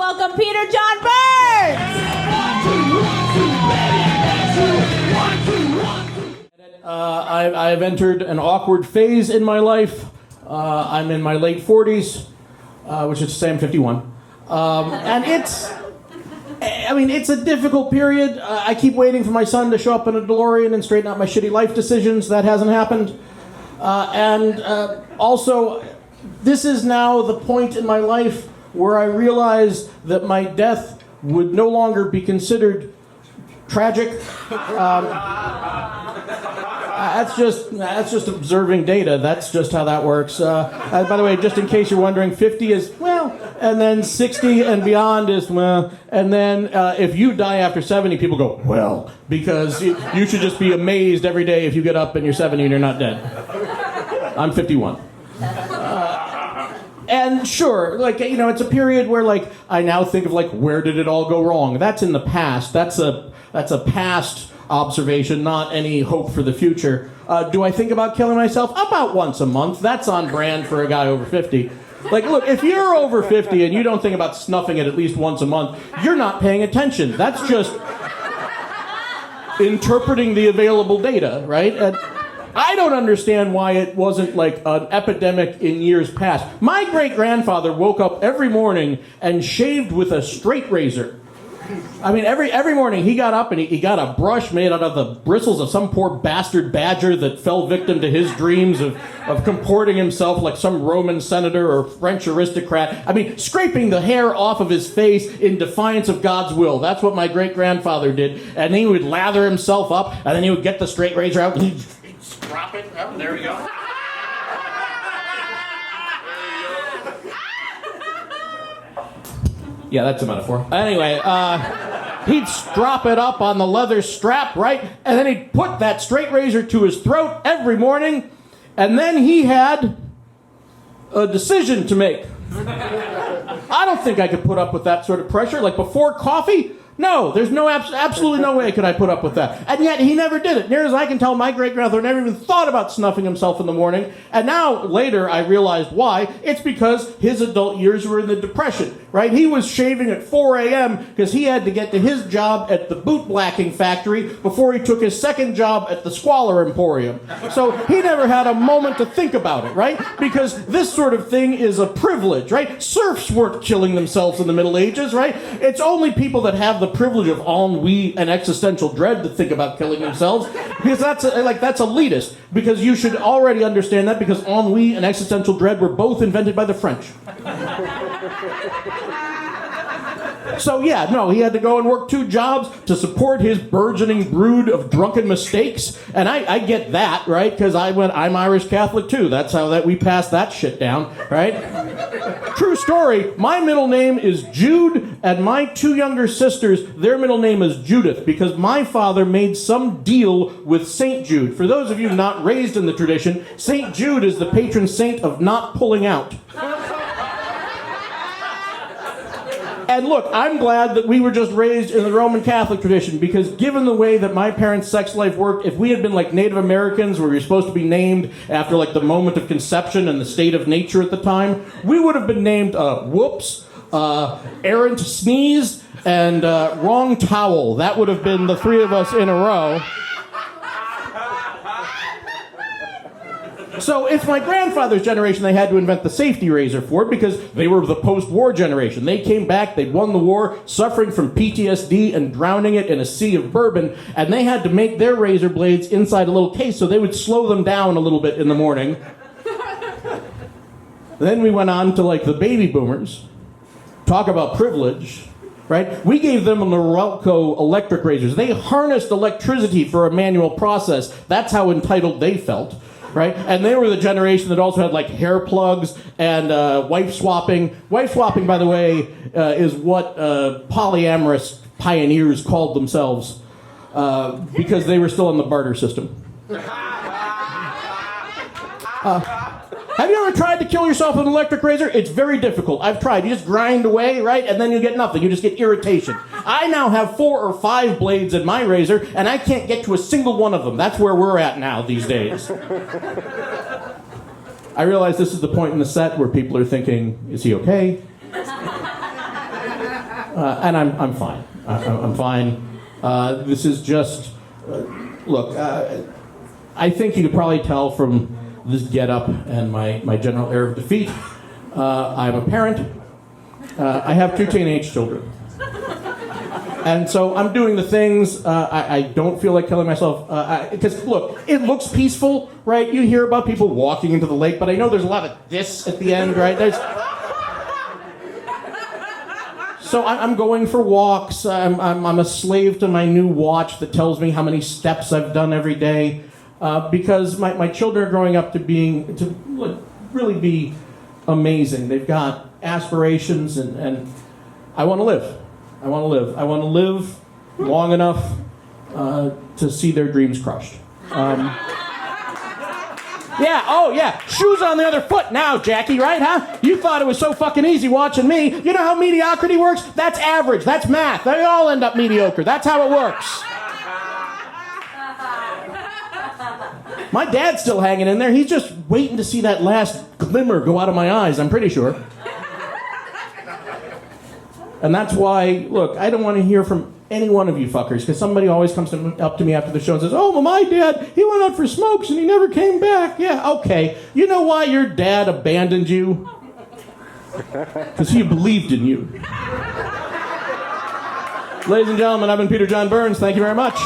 welcome Peter John Byrnes. I've entered an awkward phase in my life. I'm in my late 40s, which is to say I'm 51. And it's a difficult period. I keep waiting for my son to show up in a DeLorean and straighten out my shitty life decisions. That hasn't happened. Also, this is now the point in my life where I realize that my death would no longer be considered tragic. That's just observing data. That's just how that works. By the way, just in case you're wondering, 50 is, well, and then 60 and beyond is, well, and then if you die after 70, people go, well, because you should just be amazed every day if you get up and you're 70 and you're not dead. I'm 51. And sure, it's a period where, I now think of, where did it all go wrong? That's in the past. That's a past observation, not any hope for the future. Do I think about killing myself? About once a month. That's on brand for a guy over 50. Look, if you're over 50 and you don't think about snuffing it at least once a month, you're not paying attention. That's just interpreting the available data, right? And I don't understand why it wasn't an epidemic in years past. My great-grandfather woke up every morning and shaved with a straight razor. I mean, every morning he got up and he got a brush made out of the bristles of some poor bastard badger that fell victim to his dreams of comporting himself like some Roman senator or French aristocrat. I mean, scraping the hair off of his face in defiance of God's will. That's what my great-grandfather did. And he would lather himself up, and then he would get the straight razor out, and he'd drop it. Oh, there we go. Yeah, that's a metaphor. Anyway, he'd strap it up on the leather strap, right? And then he'd put that straight razor to his throat every morning. And then he had a decision to make. I don't think I could put up with that sort of pressure. Before coffee? No, there's absolutely no way could I put up with that. And yet he never did it. Near as I can tell, my great-grandfather never even thought about snuffing himself in the morning. And now, later, I realized why. It's because his adult years were in the Depression, right? He was shaving at 4 a.m. because he had to get to his job at the boot-blacking factory before he took his second job at the Squalor Emporium. So he never had a moment to think about it, right? Because this sort of thing is a privilege, right? Serfs weren't killing themselves in the Middle Ages, right? It's only people that have the privilege of ennui and existential dread to think about killing themselves, because that's elitist, because you should already understand that, because ennui and existential dread were both invented by the French. So yeah, no, he had to go and work 2 jobs to support his burgeoning brood of drunken mistakes, and I get that, right? Because I'm Irish Catholic too. That's how we passed that shit down, right? True story. My middle name is Jude, and my 2 younger sisters, their middle name is Judith, because my father made some deal with St. Jude. For those of you not raised in the tradition, St. Jude is the patron saint of not pulling out. And look, I'm glad that we were just raised in the Roman Catholic tradition, because given the way that my parents' sex life worked, if we had been like Native Americans, where we were supposed to be named after the moment of conception and the state of nature at the time, we would have been named Whoops, Errant Sneeze, and Wrong Towel. That would have been the 3 of us in a row. So it's my grandfather's generation they had to invent the safety razor for, because they were the post-war generation. They came back, they'd won the war, suffering from PTSD and drowning it in a sea of bourbon, and they had to make their razor blades inside a little case so they would slow them down a little bit in the morning. Then we went on to the baby boomers. Talk about privilege, right? We gave them Norelco electric razors. They harnessed electricity for a manual process. That's how entitled they felt. Right? And they were the generation that also had hair plugs and wife swapping. Wife swapping, by the way, is what polyamorous pioneers called themselves, because they were still in the barter system. Have you ever tried to kill yourself with an electric razor? It's very difficult. I've tried. You just grind away, right? And then you get nothing. You just get irritation. I now have 4 or 5 blades in my razor, and I can't get to a single one of them. That's where we're at now these days. I realize this is the point in the set where people are thinking, is he okay? And I'm fine. I'm fine. This is just, look, I think you could probably tell from this getup and my general air of defeat. I'm a parent. I have 2 teenage children. And so I'm doing the things, I don't feel like killing myself. Because, look, it looks peaceful, right? You hear about people walking into the lake, but I know there's a lot of this at the end, right? So I'm going for walks. I'm a slave to my new watch that tells me how many steps I've done every day. Because my children are growing up to really be amazing. They've got aspirations, and I want to live. I want to live long enough to see their dreams crushed. Yeah, shoes on the other foot now, Jackie, right, huh? You thought it was so fucking easy watching me. You know how mediocrity works? That's average. That's math. They all end up mediocre. That's how it works. My dad's still hanging in there. He's just waiting to see that last glimmer go out of my eyes, I'm pretty sure. And that's why, look, I don't want to hear from any one of you fuckers, because somebody always comes up to me after the show and says, oh, well, my dad, he went out for smokes and he never came back. Yeah, okay. You know why your dad abandoned you? Because he believed in you. Ladies and gentlemen, I've been Peter John Byrnes. Thank you very much.